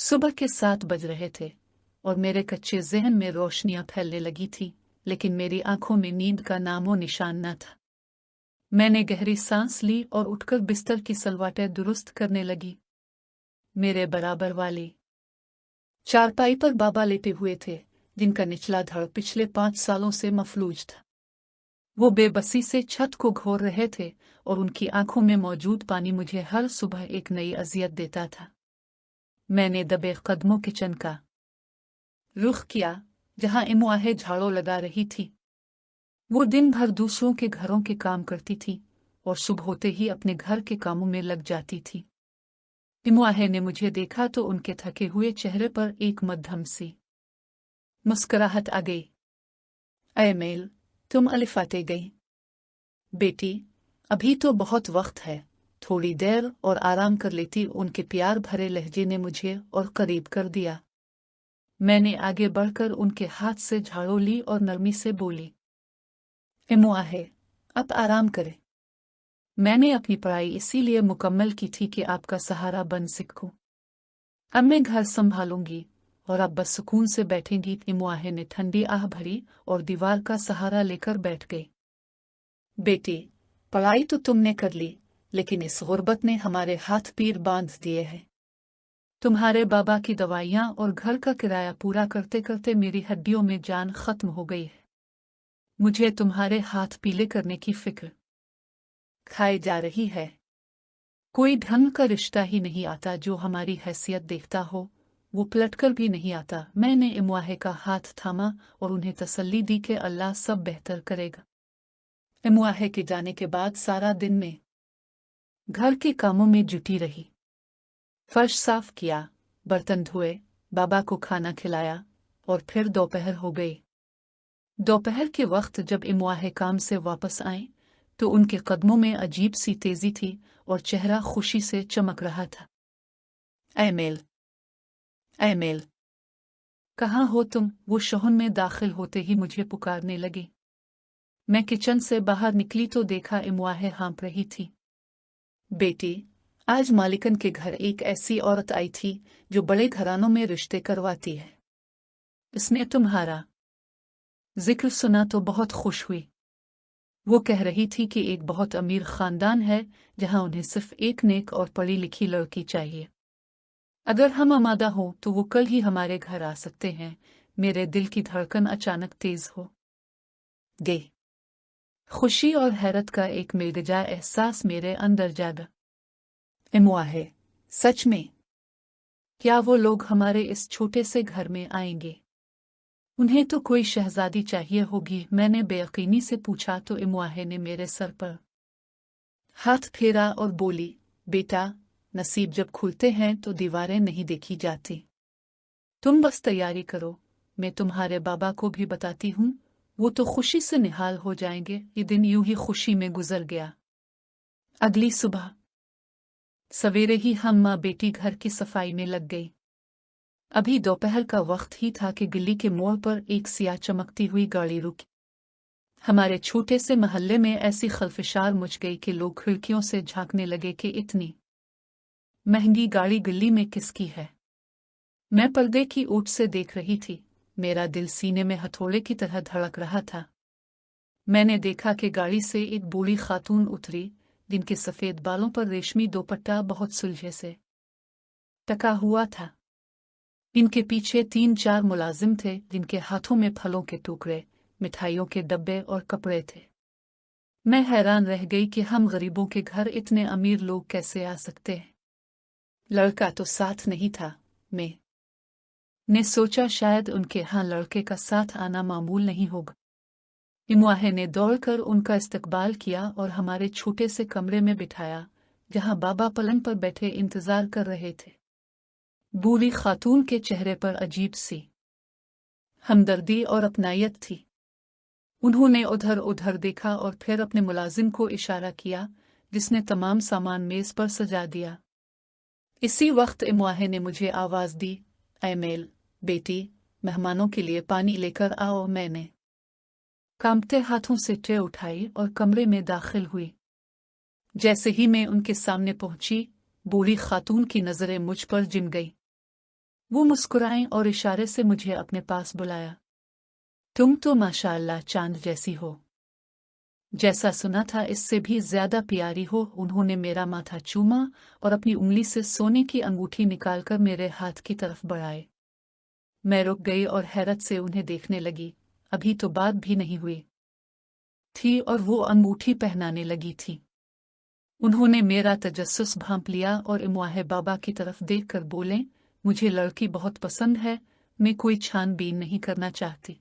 सुबह के 7 बज रहे थे और मेरे कच्चे जहन में रोशनियां फैलने लगी थी, लेकिन मेरी आंखों में नींद का नामो निशान न था। मैंने गहरी सांस ली और उठकर बिस्तर की सलवाटें दुरुस्त करने लगी। मेरे बराबर वाली चारपाई पर बाबा लेटे हुए थे, जिनका निचला धड़ पिछले 5 सालों से मफलूज था। वो बेबसी से छत को घोर रहे थे और उनकी आंखों में मौजूद पानी मुझे हर सुबह एक नई अजियत देता था। मैंने दबे कदमों किचन का रुख किया, जहां इमुआहे झाड़ू लगा रही थी। वो दिन भर दूसरों के घरों के काम करती थी और सुबह होते ही अपने घर के कामों में लग जाती थी। इमुआहे ने मुझे देखा तो उनके थके हुए चेहरे पर एक मध्यम सी मुस्कुराहट आ गई। अय मेल, तुम अलिफाते गई। बेटी, अभी तो बहुत वक्त है, थोड़ी देर और आराम कर लेती। उनके प्यार भरे लहजे ने मुझे और करीब कर दिया। मैंने आगे बढ़कर उनके हाथ से झाड़ू ली और नरमी से बोली, इमुआहे, अब आराम करें। मैंने अपनी पढ़ाई इसीलिए मुकम्मल की थी कि आपका सहारा बन सकूं। अब मैं घर संभालूंगी और आप बस सुकून से बैठेंगी। इमुआहे ने ठंडी आह भरी और दीवार का सहारा लेकर बैठ गई। बेटी, पढ़ाई तो तुमने कर ली, लेकिन इस गुर्बत ने हमारे हाथ पीर बांध दिए हैं। तुम्हारे बाबा की दवाइयां और घर का किराया पूरा करते करते मेरी हड्डियों में जान खत्म हो गई है। मुझे तुम्हारे हाथ पीले करने की फिक्र खाई जा रही है। कोई ढंग का रिश्ता ही नहीं आता जो हमारी हैसियत देखता हो, वो पलटकर भी नहीं आता। मैंने इमुआहे का हाथ थामा और उन्हें तसल्ली दी कि अल्लाह सब बेहतर करेगा। इमुआहे के जाने के बाद सारा दिन में घर के कामों में जुटी रही। फर्श साफ किया, बर्तन धोए, बाबा को खाना खिलाया और फिर दोपहर हो गई। दोपहर के वक्त जब इमुआहे काम से वापस आए तो उनके कदमों में अजीब सी तेजी थी और चेहरा खुशी से चमक रहा था। ऐ मेल, ऐ मेल, कहाँ हो तुम? वो शोहन में दाखिल होते ही मुझे पुकारने लगी। मैं किचन से बाहर निकली तो देखा इमुआहे हाँफ रही थी। बेटी, आज मालिकन के घर एक ऐसी औरत आई थी जो बड़े घरानों में रिश्ते करवाती है। इसने तुम्हारा जिक्र सुना तो बहुत खुश हुई। वो कह रही थी कि एक बहुत अमीर खानदान है जहां उन्हें सिर्फ एक नेक और पढ़ी लिखी लड़की चाहिए। अगर हम आमादा हो तो वो कल ही हमारे घर आ सकते हैं। मेरे दिल की धड़कन अचानक तेज हो गई। खुशी और हैरत का एक मिलगजा एहसास मेरे अंदर जागा। इमुआहे, सच में? क्या वो लोग हमारे इस छोटे से घर में आएंगे? उन्हें तो कोई शहजादी चाहिए होगी। मैंने बेयकीनी से पूछा तो इमुआहे ने मेरे सर पर हाथ फेरा और बोली, बेटा, नसीब जब खुलते हैं तो दीवारें नहीं देखी जाती। तुम बस तैयारी करो, मैं तुम्हारे बाबा को भी बताती हूँ, वो तो खुशी से निहाल हो जाएंगे। ये दिन यूं ही खुशी में गुजर गया। अगली सुबह सवेरे ही हम माँ बेटी घर की सफाई में लग गई। अभी दोपहर का वक्त ही था कि गली के मोड़ पर एक सियाह चमकती हुई गाड़ी रुकी। हमारे छोटे से महल्ले में ऐसी खलफिशार मच गई कि लोग खिड़कियों से झांकने लगे कि इतनी महंगी गाड़ी गली में किसकी है। मैं पर्दे की ओट से देख रही थी। मेरा दिल सीने में हथौड़े की तरह धड़क रहा था। मैंने देखा कि गाड़ी से एक बूढ़ी खातून उतरी, जिनके सफेद बालों पर रेशमी दोपट्टा बहुत सुलझे से टका हुआ था। इनके पीछे 3-4 मुलाजिम थे, जिनके हाथों में फलों के टुकड़े, मिठाइयों के डब्बे और कपड़े थे। मैं हैरान रह गई कि हम गरीबों के घर इतने अमीर लोग कैसे आ सकते हैं। लड़का तो साथ नहीं था। मैं ने सोचा शायद उनके यहाँ लड़के का साथ आना मामूल नहीं होगा। इमुआहे ने दौड़कर उनका इस्तकबाल किया और हमारे छोटे से कमरे में बिठाया, जहां बाबा पलंग पर बैठे इंतजार कर रहे थे। बूढ़ी खातून के चेहरे पर अजीब सी हमदर्दी और अपनायत थी। उन्होंने उधर उधर देखा और फिर अपने मुलाजिम को इशारा किया, जिसने तमाम सामान मेज पर सजा दिया। इसी वक्त इमुआहे ने मुझे आवाज दी, ऐ मेल, बेटी, मेहमानों के लिए पानी लेकर आओ। मैंने कांपते हाथों से ट्रे उठाई और कमरे में दाखिल हुई। जैसे ही मैं उनके सामने पहुंची, बूढ़ी खातून की नजरें मुझ पर जिम गई। वो मुस्कुराई और इशारे से मुझे अपने पास बुलाया। तुम तो माशाअल्लाह चांद जैसी हो, जैसा सुना था इससे भी ज्यादा प्यारी हो। उन्होंने मेरा माथा चूमा और अपनी उंगली से सोने की अंगूठी निकालकर मेरे हाथ की तरफ बढ़ाए। मैं रुक गई और हैरत से उन्हें देखने लगी। अभी तो बात भी नहीं हुई थी और वो अंगूठी पहनाने लगी थी। उन्होंने मेरा तजस्सुस भांप लिया और इम्वाहे बाबा की तरफ देखकर बोले, मुझे लड़की बहुत पसंद है, मैं कोई छानबीन नहीं करना चाहती।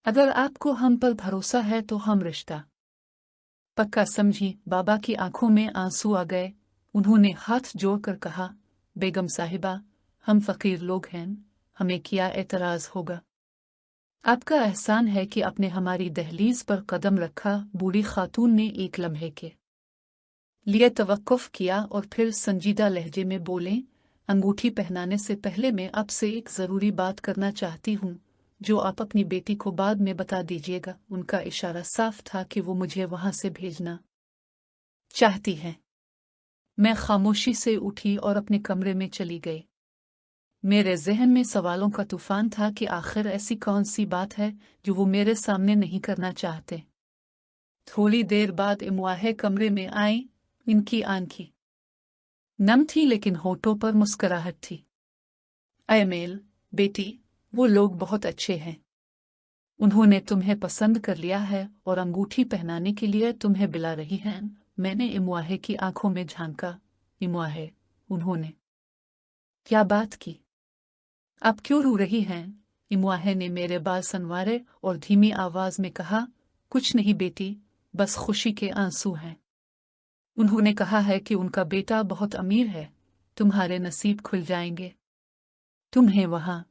अगर आपको हम पर भरोसा है तो हम रिश्ता पक्का समझी। बाबा की आंखों में आंसू आ गए। उन्होंने हाथ जोड़कर कहा, बेगम साहिबा, हम फकीर लोग हैं, हमें क्या एतराज होगा। आपका एहसान है कि आपने हमारी दहलीज पर कदम रखा। बूढ़ी खातून ने एक लम्हे के लिए तवक्कुफ किया और फिर संजीदा लहजे में बोले, अंगूठी पहनाने से पहले मैं आपसे एक ज़रूरी बात करना चाहती हूँ, जो आप अपनी बेटी को बाद में बता दीजिएगा। उनका इशारा साफ था कि वो मुझे वहां से भेजना चाहती है। मैं खामोशी से उठी और अपने कमरे में चली गई। मेरे जहन में सवालों का तूफान था कि आखिर ऐसी कौन सी बात है जो वो मेरे सामने नहीं करना चाहते। थोड़ी देर बाद इम्वाहे कमरे में आई। इनकी आंखें नम थी लेकिन होठों पर मुस्कुराहट थी। अयमेल, बेटी, वो लोग बहुत अच्छे हैं। उन्होंने तुम्हें पसंद कर लिया है और अंगूठी पहनाने के लिए तुम्हें बुला रही हैं। मैंने इम्वाहे की आंखों में झांका। इम्वाहे, उन्होंने क्या बात की? आप क्यों रो रही हैं? इम्वाहे ने मेरे बाल संवारे और धीमी आवाज में कहा, कुछ नहीं बेटी, बस खुशी के आंसू हैं। उन्होंने कहा है कि उनका बेटा बहुत अमीर है, तुम्हारे नसीब खुल जाएंगे। तुम्हें वहां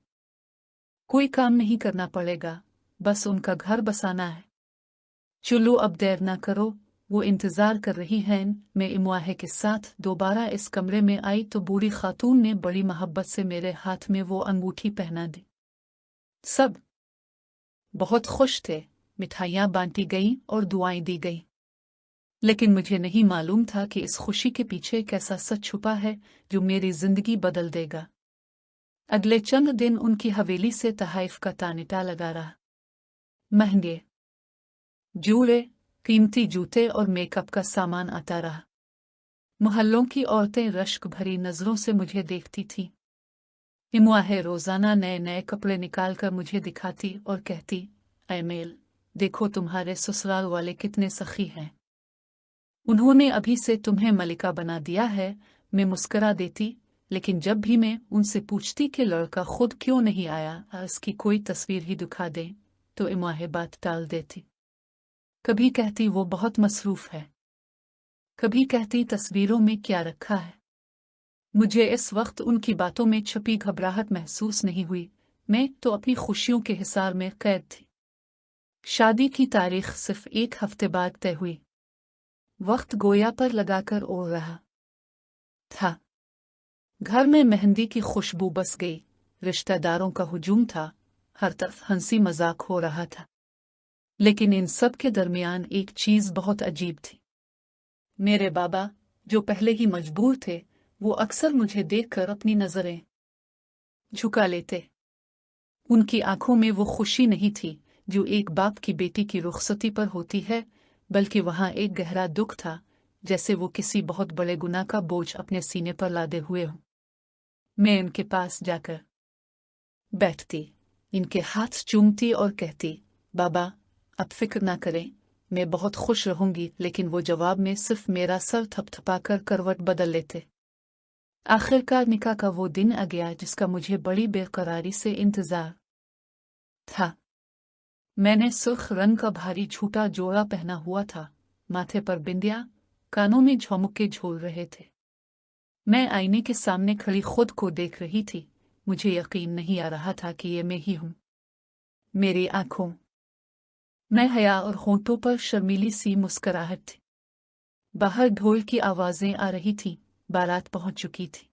कोई काम नहीं करना पड़ेगा, बस उनका घर बसाना है। चलो अब देर ना करो, वो इंतजार कर रही हैं। मैं इम्वाहे के साथ दोबारा इस कमरे में आई तो बूढ़ी खातून ने बड़ी मोहब्बत से मेरे हाथ में वो अंगूठी पहना दी। सब बहुत खुश थे, मिठाइयाँ बांटी गईं और दुआएं दी गईं। लेकिन मुझे नहीं मालूम था कि इस खुशी के पीछे कैसा सच छुपा है जो मेरी जिंदगी बदल देगा। अगले चंद दिन उनकी हवेली से तहाइफ का तानिता लगा रहा। महंगे जूड़े, कीमती जूते और मेकअप का सामान आता रहा। मोहल्लों की औरतें रश्क भरी नजरों से मुझे देखती थीं। इम्वाहे रोजाना नए नए कपड़े निकालकर मुझे दिखाती और कहती, अयमेल, देखो तुम्हारे ससुराल वाले कितने सखी हैं। उन्होंने अभी से तुम्हें मलिका बना दिया है। मैं मुस्करा देती, लेकिन जब भी मैं उनसे पूछती कि लड़का खुद क्यों नहीं आया, इसकी कोई तस्वीर ही दिखा दे, तो इम्वाहे बात टाल देती। कभी कहती वो बहुत मसरूफ है, कभी कहती तस्वीरों में क्या रखा है। मुझे इस वक्त उनकी बातों में छुपी घबराहट महसूस नहीं हुई। मैं तो अपनी खुशियों के हिसार में कैद थी। शादी की तारीख सिर्फ एक हफ्ते बाद तय हुई। वक्त गोया पर लगाकर ओढ़ रहा था। घर में मेहंदी की खुशबू बस गई। रिश्तेदारों का हुजूम था। हर तरफ हंसी मजाक हो रहा था। लेकिन इन सब के दरमियान एक चीज बहुत अजीब थी। मेरे बाबा, जो पहले ही मजबूर थे, वो अक्सर मुझे देखकर अपनी नजरें झुका लेते। उनकी आंखों में वो खुशी नहीं थी जो एक बाप की बेटी की रुखसती पर होती है, बल्कि वहां एक गहरा दुख था, जैसे वो किसी बहुत बड़े गुनाह का बोझ अपने सीने पर लादे हुए हों। मैं इनके पास जाकर बैठती, इनके हाथ चूमती और कहती, बाबा, अब फिक्र ना करें, मैं बहुत खुश रहूंगी। लेकिन वो जवाब में सिर्फ मेरा सर थपथपाकर करवट बदल लेते। आखिरकार निकाह का वो दिन आ गया जिसका मुझे बड़ी बेकरारी से इंतजार था। मैंने सुर्ख रंग का भारी झूठा जोड़ा पहना हुआ था। माथे पर बिंदिया, कानों में झुमके झूल रहे थे। मैं आईने के सामने खड़ी खुद को देख रही थी। मुझे यकीन नहीं आ रहा था कि ये मैं ही हूं। मेरी आंखों में हया और होंठों पर शर्मीली सी मुस्कुराहट थी। बाहर ढोल की आवाजें आ रही थीं। बारात पहुंच चुकी थी।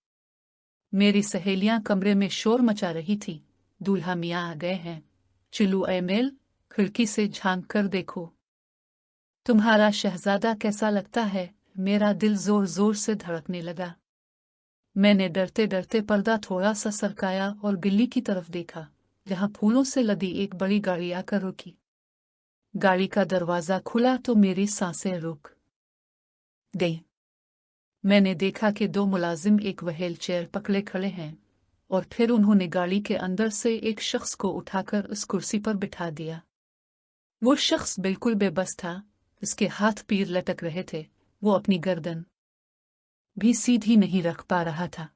मेरी सहेलियां कमरे में शोर मचा रही थी। दूल्हा मियाँ आ गए हैं। चिल्लू अयमेल, खिड़की से झांक कर देखो। तुम्हारा शहजादा कैसा लगता है? मेरा दिल जोर जोर से धड़कने लगा। मैंने डरते डरते पर्दा थोड़ा सा सरकाया और बिल्ली की तरफ देखा, जहां फूलों से लदी एक बड़ी गाड़ी आकर रुकी। गाड़ी का दरवाजा खुला तो मेरी सांसें रुक गईं। मैंने देखा कि दो मुलाजिम एक व्हील चेयर पकड़े खड़े हैं और फिर उन्होंने गाड़ी के अंदर से एक शख्स को उठाकर उस कुर्सी पर बिठा दिया। वो शख्स बिल्कुल बेबस था, उसके हाथ पैर लटक रहे थे, वो अपनी गर्दन भी सीधी नहीं रख पा रहा था।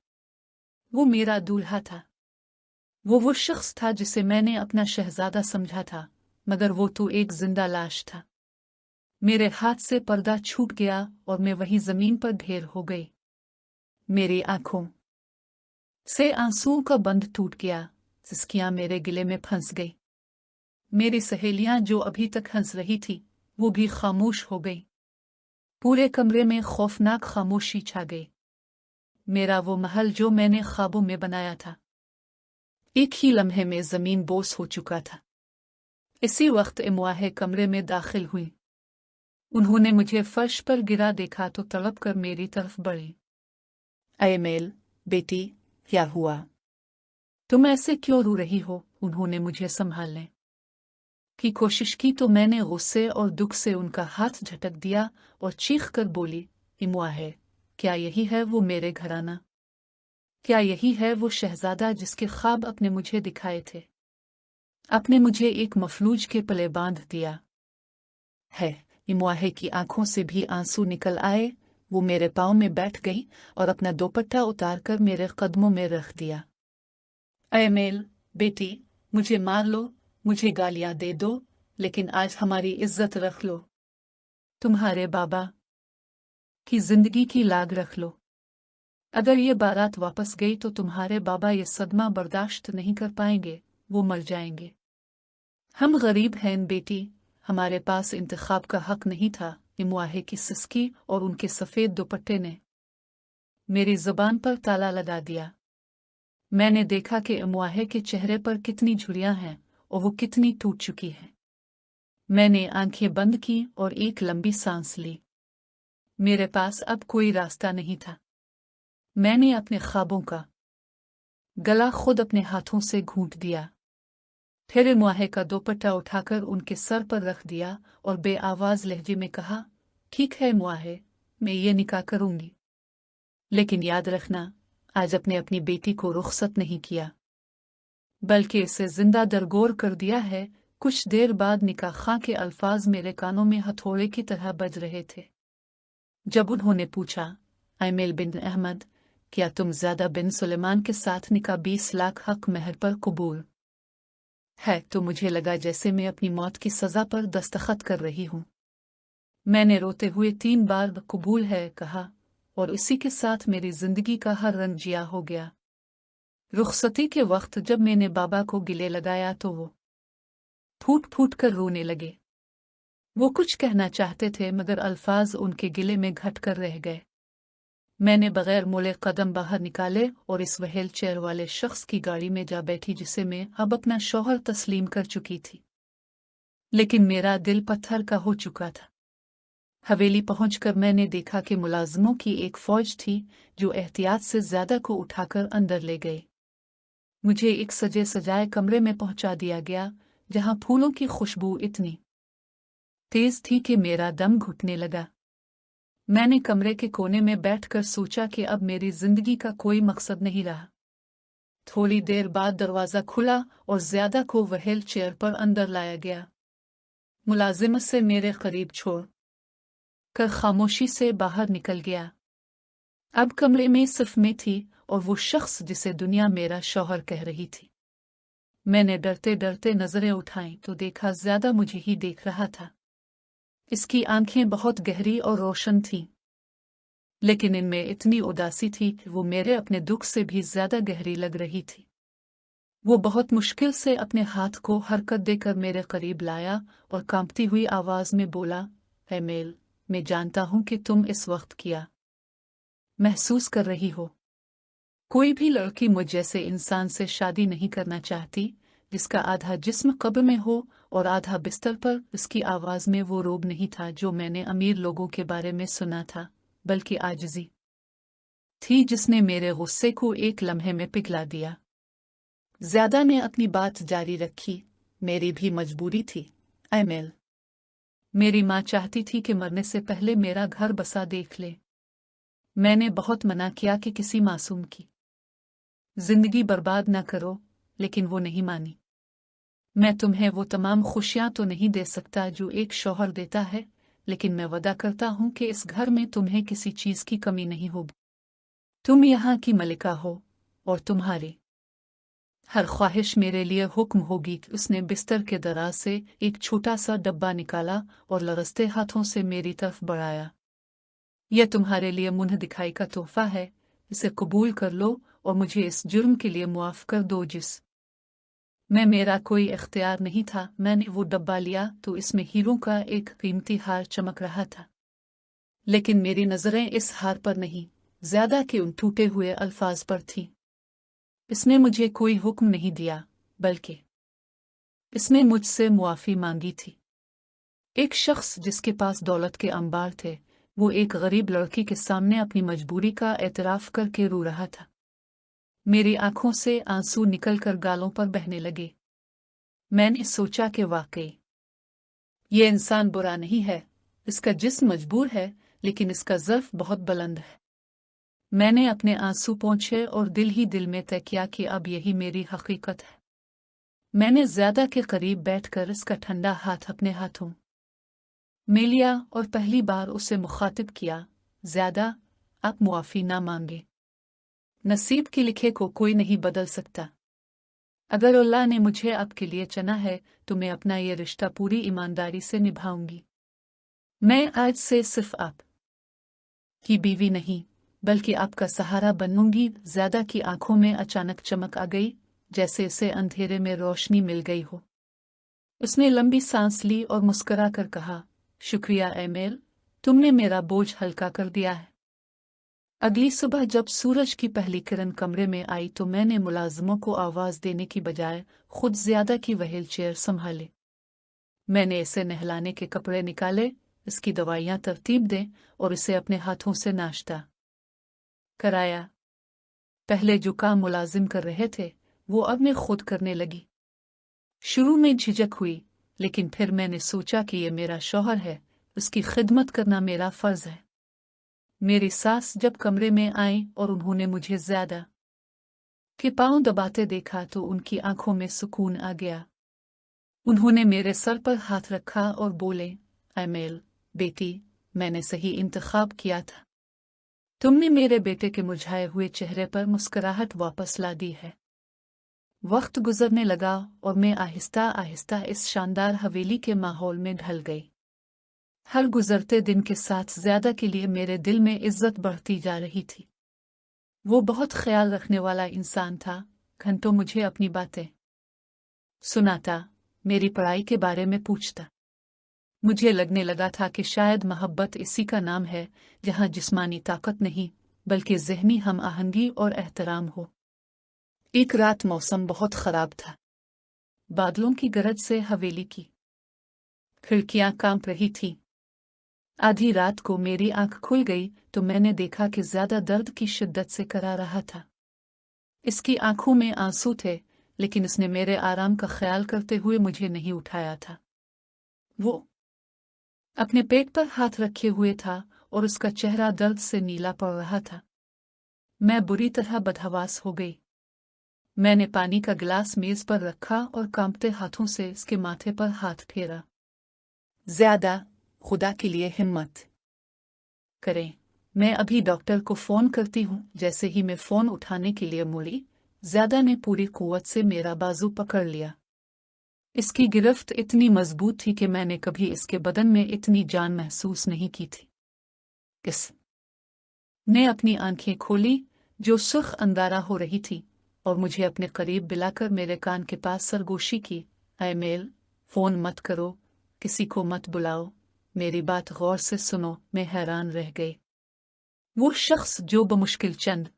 वो मेरा दूल्हा था। वो शख्स था जिसे मैंने अपना शहजादा समझा था, मगर वो तो एक जिंदा लाश था। मेरे हाथ से पर्दा छूट गया और मैं वहीं जमीन पर ढेर हो गई। मेरी आंखों से आंसुओं का बंध टूट गया, सिसकियां मेरे गिले में फंस गई। मेरी सहेलियां जो अभी तक हंस रही थी, वो भी खामोश हो गई। पूरे कमरे में खौफनाक खामोशी छा गई। मेरा वो महल जो मैंने ख्वाबों में बनाया था, एक ही लम्हे में जमीन बोस हो चुका था। इसी वक्त इमवाहे कमरे में दाखिल हुई। उन्होंने मुझे फर्श पर गिरा देखा तो तड़प कर मेरी तरफ बढ़ी। अये मेल, बेटी, क्या हुआ? तुम ऐसे क्यों रो रही हो? उन्होंने मुझे संभालने की कोशिश की तो मैंने गुस्से और दुख से उनका हाथ झटक दिया और चीख कर बोली, इमवाहे, क्या यही है वो मेरे घराना? क्या यही है वो शहजादा जिसके ख्वाब अपने मुझे दिखाए थे? आपने मुझे एक मफलूज के पले बांध दिया है। इमवाहे की आंखों से भी आंसू निकल आए। वो मेरे पांव में बैठ गई और अपना दोपट्टा उतारकर मेरे कदमों में रख दिया। अय मेल, बेटी, मुझे मार लो, मुझे गालियां दे दो, लेकिन आज हमारी इज्जत रख लो। तुम्हारे बाबा की जिंदगी की लाग रख लो। अगर ये बारात वापस गई तो तुम्हारे बाबा ये सदमा बर्दाश्त नहीं कर पाएंगे, वो मर जाएंगे। हम गरीब हैं बेटी, हमारे पास इंतखाब का हक नहीं था। इमवाहे की सिसकी और उनके सफेद दुपट्टे ने मेरी जुबान पर ताला लगा दिया। मैंने देखा कि इमवाहे के चेहरे पर कितनी झुर्रियां हैं और वो कितनी टूट चुकी है। मैंने आंखें बंद की और एक लंबी सांस ली। मेरे पास अब कोई रास्ता नहीं था। मैंने अपने ख्वाबों का गला खुद अपने हाथों से घूंट दिया। फिर इमवाहे का दोपट्टा उठाकर उनके सर पर रख दिया और बेआवाज लहजे में कहा, ठीक है इमवाहे, मैं ये निकाह करूंगी, लेकिन याद रखना, आज अपने अपनी बेटी को रुखसत नहीं किया, बल्कि इसे जिंदा दरगोर कर दिया है। कुछ देर बाद निकाह खां के अल्फाज मेरे कानों में हथौड़े की तरह बज रहे थे। जब उन्होंने पूछा, आयमेल बिन अहमद, क्या तुम ज़्यादा बिन सुलेमान के साथ निकाह 20 लाख हक महर पर कबूल है, तो मुझे लगा जैसे मैं अपनी मौत की सजा पर दस्तखत कर रही हूं। मैंने रोते हुए 3 बार कबूल है कहा और इसी के साथ मेरी जिंदगी का हर रंग जिया हो गया। रुखसती के वक्त जब मैंने बाबा को गिले लगाया तो वो फूट फूट कर रोने लगे। वो कुछ कहना चाहते थे मगर अल्फाज उनके गिले में घट कर रह गए। मैंने बगैर मोले कदम बाहर निकाले और इस व्हील चेयर वाले शख्स की गाड़ी में जा बैठी जिसे मैं अब अपना शौहर तस्लीम कर चुकी थी। लेकिन मेरा दिल पत्थर का हो चुका था। हवेली पहुंचकर मैंने देखा कि मुलाजिमों की एक फौज थी जो एहतियात से ज्यादा को उठाकर अंदर ले गए। मुझे एक सजे सजाए कमरे में पहुंचा दिया गया जहां फूलों की खुशबू इतनी तेज थी कि मेरा दम घुटने लगा। मैंने कमरे के कोने में बैठकर सोचा कि अब मेरी जिंदगी का कोई मकसद नहीं रहा। थोड़ी देर बाद दरवाजा खुला और ज्यादा को व्हील चेयर पर अंदर लाया गया। मुलाजिम से मेरे करीब छोड़ कर खामोशी से बाहर निकल गया। अब कमरे में सिर्फ मैं थी और वो शख्स जिसे दुनिया मेरा शौहर कह रही थी। मैंने डरते डरते नजरें उठाईं तो देखा ज्यादा मुझे ही देख रहा था। इसकी आंखें बहुत गहरी और रोशन थीं, लेकिन इनमें इतनी उदासी थी कि वो मेरे अपने दुख से भी ज्यादा गहरी लग रही थी। वो बहुत मुश्किल से अपने हाथ को हरकत देकर मेरे करीब लाया और कांपती हुई आवाज में बोला, है मेल, मैं जानता हूं कि तुम इस वक्त क्या महसूस कर रही हो। कोई भी लड़की मुझ जैसे इंसान से शादी नहीं करना चाहती जिसका आधा जिस्म कब्र में हो और आधा बिस्तर पर। उसकी आवाज में वो रोब नहीं था जो मैंने अमीर लोगों के बारे में सुना था, बल्कि आजिज़ी। थी जिसने मेरे गुस्से को एक लम्हे में पिघला दिया। ज़्यादा ने अपनी बात जारी रखी, मेरी भी मजबूरी थी एमेल। मेरी माँ चाहती थी कि मरने से पहले मेरा घर बसा देख ले। मैंने बहुत मना किया कि किसी मासूम की जिंदगी बर्बाद न करो, लेकिन वो नहीं मानी। मैं तुम्हें वो तमाम खुशियां तो नहीं दे सकता जो एक शौहर देता है, लेकिन मैं वादा करता हूं कि इस घर में तुम्हें किसी चीज की कमी नहीं होगी। तुम यहाँ की मलिका हो और तुम्हारी हर ख्वाहिश मेरे लिए हुक्म होगी। उसने बिस्तर के दराज से एक छोटा सा डब्बा निकाला और लरसते हाथों से मेरी तरफ बढ़ाया। यह तुम्हारे लिए मुन्ह दिखाई का तोहफा है, इसे कबूल कर लो और मुझे इस जुर्म के लिए मुआफ कर दो जिस में मेरा कोई इख्तियार नहीं था। मैंने वो डब्बा लिया तो इसमें हीरों का एक कीमती हार चमक रहा था, लेकिन मेरी नजरें इस हार पर नहीं, ज्यादा के उन टूटे हुए अल्फाज पर थीं। इसने मुझे कोई हुक्म नहीं दिया, बल्कि इसने मुझसे मुआफी मांगी थी। एक शख्स जिसके पास दौलत के अंबार थे, वो एक गरीब लड़की के सामने अपनी मजबूरी का एतराफ करके रो रहा था। मेरी आंखों से आंसू निकलकर गालों पर बहने लगे। मैंने सोचा कि वाकई ये इंसान बुरा नहीं है, इसका जिस्म मजबूर है, लेकिन इसका ज़र्फ बहुत बुलंद है। मैंने अपने आंसू पोंछे और दिल ही दिल में तय किया कि अब यही मेरी हकीकत है। मैंने ज़्यादा के करीब बैठकर इसका ठंडा हाथ अपने हाथों में लिया और पहली बार उसे मुखातिब किया, ज़्यादा, आप मुआफ़ी ना मांगे। नसीब के लिखे को कोई नहीं बदल सकता। अगर अल्लाह ने मुझे आपके लिए चुना है तो मैं अपना ये रिश्ता पूरी ईमानदारी से निभाऊंगी। मैं आज से सिर्फ आप की बीवी नहीं, बल्कि आपका सहारा बनूंगी। ज़्यादा की आंखों में अचानक चमक आ गई, जैसे इसे अंधेरे में रोशनी मिल गई हो। उसने लंबी सांस ली और मुस्कुरा कर कहा, शुक्रिया एमेल, तुमने मेरा बोझ हल्का कर दिया है। अगली सुबह जब सूरज की पहली किरण कमरे में आई तो मैंने मुलाजिमों को आवाज़ देने की बजाय खुद ज़्यादा की व्हील चेयर संभाले। मैंने इसे नहलाने के कपड़े निकाले, इसकी दवाइयाँ तरतीब दें और इसे अपने हाथों से नाश्ता कराया। पहले जो काम मुलाजिम कर रहे थे वो अब मैं खुद करने लगी। शुरू में झिझक हुई, लेकिन फिर मैंने सोचा कि ये मेरा शौहर है, उसकी खिदमत करना मेरा फ़र्ज़ है। मेरी सास जब कमरे में आई और उन्होंने मुझे ज़्यादा के पाँव दबाते देखा तो उनकी आंखों में सुकून आ गया। उन्होंने मेरे सर पर हाथ रखा और बोले, एमेल बेटी, मैंने सही इंतखाब किया था। तुमने मेरे बेटे के मुरझाए हुए चेहरे पर मुस्कुराहट वापस ला दी है। वक्त गुजरने लगा और मैं आहिस्ता आहिस्ता इस शानदार हवेली के माहौल में ढल गई। हर गुजरते दिन के साथ ज़्यादा के लिए मेरे दिल में इज्जत बढ़ती जा रही थी। वो बहुत ख्याल रखने वाला इंसान था, घंटों मुझे अपनी बातें सुनाता, मेरी पढ़ाई के बारे में पूछता। मुझे लगने लगा था कि शायद मोहब्बत इसी का नाम है जहाँ जिस्मानी ताकत नहीं, बल्कि ज़हनी हम आहंगी और एहतराम हो। एक रात मौसम बहुत ख़राब था। बादलों की गरज से हवेली की खिड़कियां कांप रही थीं। आधी रात को मेरी आंख खुल गई तो मैंने देखा कि ज़्यादा दर्द की शिद्दत से करा रहा था। इसकी आंखों में आंसू थे, लेकिन उसने मेरे आराम का ख्याल करते हुए मुझे नहीं उठाया था। वो अपने पेट पर हाथ रखे हुए था और उसका चेहरा दर्द से नीला पड़ रहा था। मैं बुरी तरह बदहवास हो गई। मैंने पानी का गिलास मेज पर रखा और कांपते हाथों से इसके माथे पर हाथ फेरा। ज़्यादा, खुदा के लिए हिम्मत करें, मैं अभी डॉक्टर को फ़ोन करती हूँ। जैसे ही मैं फ़ोन उठाने के लिए मुड़ी, ज़्यादा ने पूरी कुव्वत से मेरा बाजू पकड़ लिया। इसकी गिरफ्त इतनी मजबूत थी कि मैंने कभी इसके बदन में इतनी जान महसूस नहीं की थी। किस ने अपनी आंखें खोली, जो सुर्ख अंधारा हो रही थी, और मुझे अपने करीब बुलाकर मेरे कान के पास सरगोशी की। एमेल, फ़ोन मत करो, किसी को मत बुलाओ, मेरी बात गौर से सुनो। मैं हैरान रह गई। वो शख्स जो बमुश्किल चंद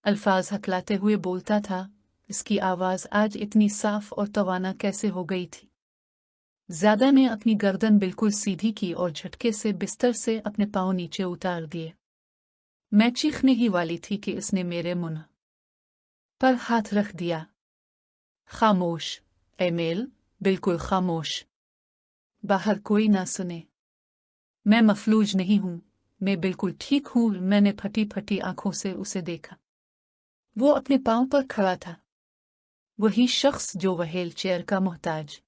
अल्फाज हकलाते हुए बोलता था, इसकी आवाज़ आज इतनी साफ और तवाना कैसे हो गई थी। ज़्यादा ने अपनी गर्दन बिल्कुल सीधी की और झटके से बिस्तर से अपने पाँव नीचे उतार दिए। मैं चीखने ही वाली थी कि इसने मेरे मुंह पर हाथ रख दिया। खामोश एमेल, बिल्कुल खामोश। बाहर कोई ना सुने। मैं मफलूज नहीं हूं, मैं बिल्कुल ठीक हूं। मैंने फटी फटी आंखों से उसे देखा। वो अपने पांव पर खड़ा था, वही शख्स जो व्हील चेयर का मोहताज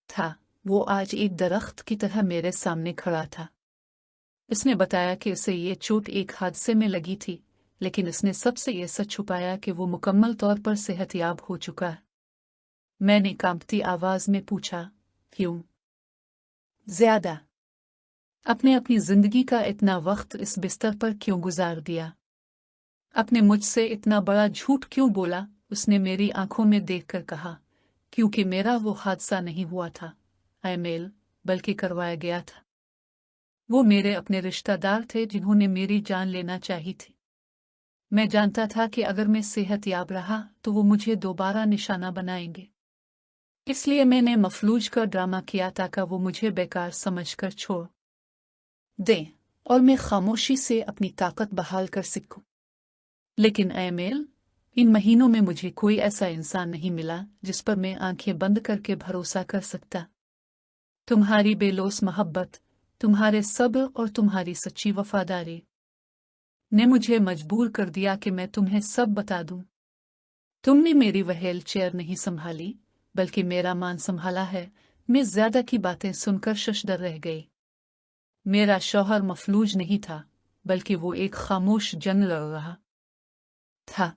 था। वो आज एक दरख्त की तरह मेरे सामने खड़ा था। इसने बताया कि उसे ये चोट एक हादसे में लगी थी, लेकिन इसने सबसे ये सच छुपाया कि वो मुकम्मल तौर पर सेहतयाब हो चुका है। मैंने कांपती आवाज में पूछा, क्यों? ज्यादा। अपने अपनी जिंदगी का इतना वक्त इस बिस्तर पर क्यों गुजार दिया? अपने मुझसे इतना बड़ा झूठ क्यों बोला? उसने मेरी आंखों में देखकर कहा, क्योंकि मेरा वो हादसा नहीं हुआ था एमेल, बल्कि करवाया गया था। वो मेरे अपने रिश्तेदार थे जिन्होंने मेरी जान लेना चाही थी। मैं जानता था कि अगर मैं सेहतयाब रहा तो वो मुझे दोबारा निशाना बनाएंगे। इसलिए मैंने मफलूज का ड्रामा किया ताकि वो मुझे बेकार समझकर छोड़ दें और मैं खामोशी से अपनी ताकत बहाल कर सकूं। लेकिन एमेल, इन महीनों में मुझे कोई ऐसा इंसान नहीं मिला जिस पर मैं आंखें बंद करके भरोसा कर सकता। तुम्हारी बेलौस मोहब्बत, तुम्हारे सब्र और तुम्हारी सच्ची वफादारी ने मुझे मजबूर कर दिया कि मैं तुम्हें सब बता दूं। तुमने मेरी व्हील चेयर नहीं संभाली, बल्कि मेरा मान संभाला है। मैं ज्यादा की बातें सुनकर शशदर रह गई। मेरा शौहर मफलूज नहीं था, बल्कि वो एक खामोश जंग लड़ रहा था।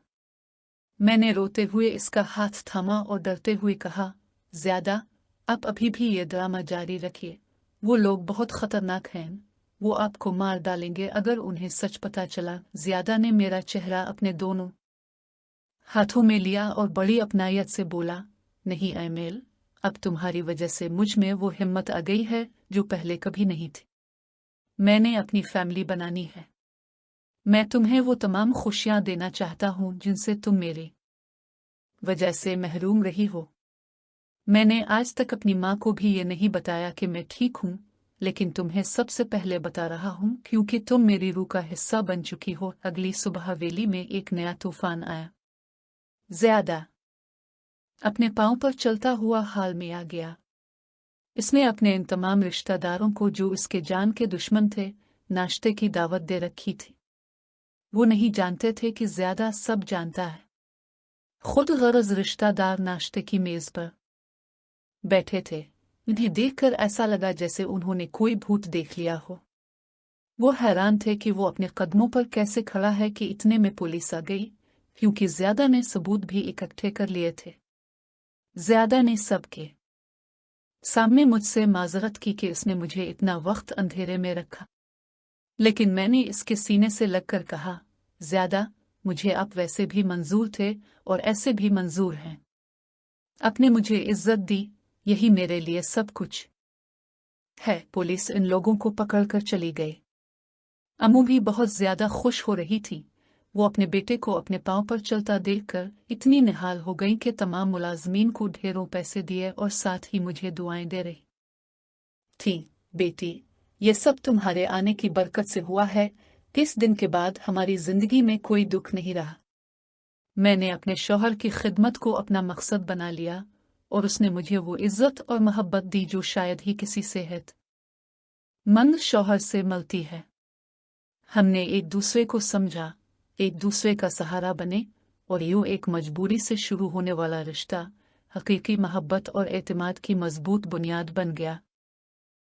मैंने रोते हुए इसका हाथ थामा और डरते हुए कहा, ज्यादा, आप अभी भी ये ड्रामा जारी रखिए। वो लोग बहुत खतरनाक हैं, वो आपको मार डालेंगे अगर उन्हें सच पता चला। ज्यादा ने मेरा चेहरा अपने दोनों हाथों में लिया और बड़ी अपनायत से बोला, नहीं एमेल, अब तुम्हारी वजह से मुझ में वो हिम्मत आ गई है जो पहले कभी नहीं थी। मैंने अपनी फैमिली बनानी है। मैं तुम्हें वो तमाम खुशियां देना चाहता हूं जिनसे तुम मेरी वजह से महरूम रही हो। मैंने आज तक अपनी माँ को भी ये नहीं बताया कि मैं ठीक हूं, लेकिन तुम्हें सबसे पहले बता रहा हूं क्योंकि तुम मेरी रूह का हिस्सा बन चुकी हो। अगली सुबह हवेली में एक नया तूफान आया। ज्यादा अपने पांव पर चलता हुआ हाल में आ गया। इसने अपने इन तमाम रिश्तेदारों को जो इसके जान के दुश्मन थे, नाश्ते की दावत दे रखी थी। वो नहीं जानते थे कि ज्यादा सब जानता है। खुद गरज रिश्तेदार नाश्ते की मेज पर बैठे थे। उन्हें देखकर ऐसा लगा जैसे उन्होंने कोई भूत देख लिया हो। वो हैरान थे कि वो अपने कदमों पर कैसे खड़ा है कि इतने में पुलिस आ गई, क्योंकि ज्यादा ने सबूत भी इकट्ठे कर लिए थे। ज्यादा ने सबके सामने मुझसे माजरत की कि उसने मुझे इतना वक्त अंधेरे में रखा, लेकिन मैंने इसके सीने से लगकर कहा, ज्यादा, मुझे आप वैसे भी मंजूर थे और ऐसे भी मंजूर हैं। आपने मुझे इज्जत दी, यही मेरे लिए सब कुछ है। पुलिस इन लोगों को पकड़कर चली गई। अम्मू भी बहुत ज्यादा खुश हो रही थी। वो अपने बेटे को अपने पांव पर चलता देखकर इतनी निहाल हो गई कि तमाम मुलाजमीन को ढेरों पैसे दिए और साथ ही मुझे दुआएं दे रही थी। बेटी, ये सब तुम्हारे आने की बरकत से हुआ है। 30 दिन के बाद हमारी जिंदगी में कोई दुख नहीं रहा। मैंने अपने शौहर की खिदमत को अपना मकसद बना लिया और उसने मुझे वो इज्जत और मोहब्बत दी जो शायद ही किसी सेहतमंद शौहर से मिलती है। हमने एक दूसरे को समझा, एक दूसरे का सहारा बने और यूं एक मजबूरी से शुरू होने वाला रिश्ता हकीकी मोहब्बत और एतमाद की मजबूत बुनियाद बन गया।